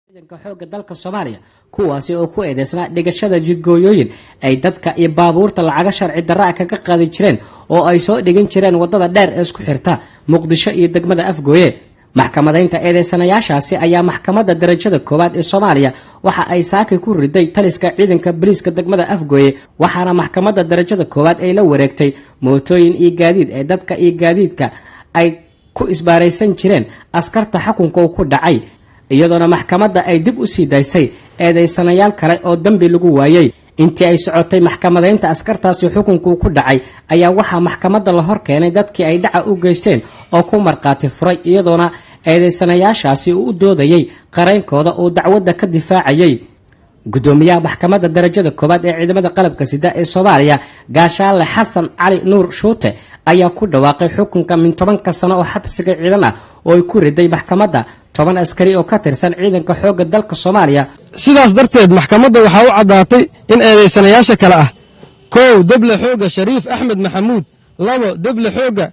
ciidanka xoogga dalka Soomaaliya kuwaasi oo ku eedeysnaa dhigashada jidgooyooyin ay dadka iyo baabuurta lacaga sharci darro ah kaga qaadi jireen oo ay soo dhigin jireen wadada dheer ee isku xirta Muqdisho iyo degmada Afgooye. maxkamadeynta eedeysanayaashaasi ayaa maxkamadda darajada koowaad ee Soomaaliya waxa ay saaki ku riday taliska ciidanka booliiska degmada Afgooye, waxaana maxkamadda darajada koowaad ay la wareegtay mootooyin iyo gaadiid ee dadka iyo gaadiidka ay ku isbaaraysan jireen askarta xukunka ku dhacay, iyadoona maxkamadda ay dib u sii daysay eedeysanayaal kale oo dambi lagu waayay. intii ay socotay maxkamadeynta askartaasi xukunku ku dhacay ayaa waxaa maxkamadda la hor keenay dadkii ay dhaca u geysteen oo ku marqaati furay, iyadoona eedeysanayaashaasi uu u doodayay qareenkooda uu dacwadda ka difaacayay. gudoomiyaha maxkamadda darajada koowaad ee ciidamada qalabka sida ee Soomaaliya gaashaale Xasan Cali Nuur Shuute ayaa ku dhawaaqay xukunka min 10 sano oo xabsiga ciidan ah oo ay ku riday maxkamadda 10 askari oo ka tirsan ciidanka xoogga dalka Soomaaliya. sidaas darteed maxkamadda waxa uu cadaatay in eedeysanayaasha kale ah 1 dable xooga Shariif Axmed Maxamuud, 2 dable xooga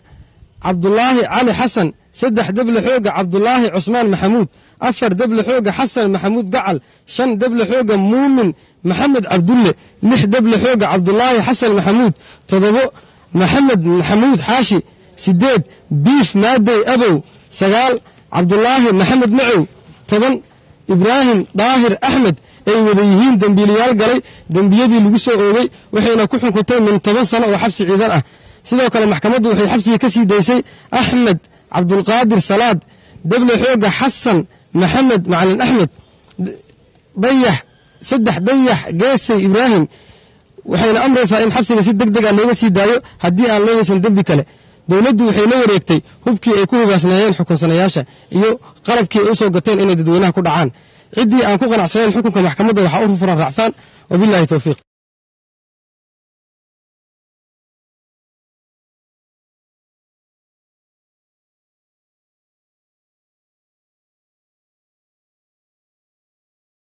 Cabdullaahi Cali Xasan, 3 dable xooga Cabdullaahi Cusmaan Maxamuud, 4 dable xooga Xasan Maxamuud Gacal, 5 dable xooga Muumin Maxamed Cabdulle, 6 dable xooga Cabdullaahi Xasan Maxamuud, 7 محمد محمود حاشي، 8 بيف مادي أبو، 9 عبد الله محمد معو، 10 إبراهيم ظاهر أحمد أي وذيهين دنبيليال قلي دنبيدي لقصة أوي وحين كحن كتير من 8 سنة وحبس عذرة. سيدا وكان محكمة وحي حبسي كسي ديسي أحمد عبد القادر صلاد، دبل حوجة حسن محمد معلن أحمد، ضيح سدح ضيح قاسي إبراهيم waxayna amraysaa in xabsiga si degdeg ah looga sii daayo haddii aan loo haysan dambi kale. dawladdu waxay la wareegtay hubkii ay ku hogaasnaayeen xukunsanayaasha iyo qalabkii ay u soo gateen inay dadweynaha ku dhacaan. ciddii aan ku qanacsanayn xukunka maxkamadda waxa uu furan raacfaan. wabillahi tawfiiq.